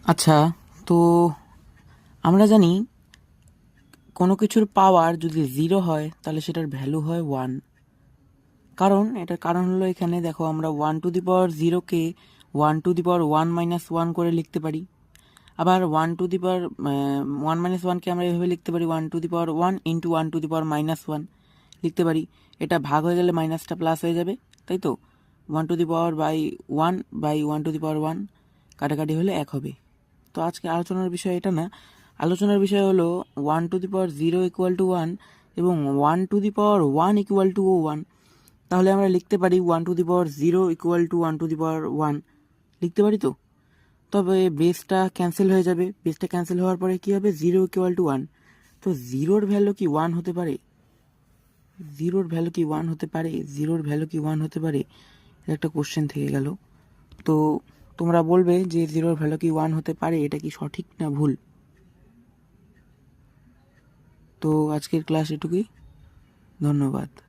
আচ্ছা, তো আমরা জানি কোনো কিছুর পাওয়ার যদি 0 হয় তাহলে সেটার ভ্যালু হয় 1। এটার কারণ হলো এখানে দেখো আমরা 1^0 কে 1^1 করে লিখতে পারি। আবার 1^1 - 1 কে আমরা এভাবে লিখতে পারি 1^1 ইন্টু 1^-1 লিখতে পারি। এটা ভাগ হয়ে গেলে মাইনাসটা প্লাস হয়ে যাবে, তাই তো। 1^1/1 কাটাকাটি হলে 1 হবে। তো আজকে আলোচনার বিষয় এটা না, আলোচনার বিষয় হলো 1^0 = 1 এবং 1^1 = 1। তাহলে আমরা লিখতে পারি 1^0 = 1^1 লিখতে পারি তো। তবে বেসটা ক্যান্সেল হয়ে যাবে, বেসটা ক্যান্সেল হওয়ার পরে কি হবে, 0 = 1। তো জিরোর ভ্যালু কি 1 হতে পারে? জিরোর ভ্যালু কি 1 হতে পারে? জিরোর ভ্যালু কি 1 হতে পারে? এটা একটা কোশ্চেন থেকে গেল। তো তোমরা বলবে যে জিরোর ভ্যালু কি 1 হতে পারে, এটা কি সঠিক না ভুল? তো আজকের ক্লাস এটুকুই, ধন্যবাদ।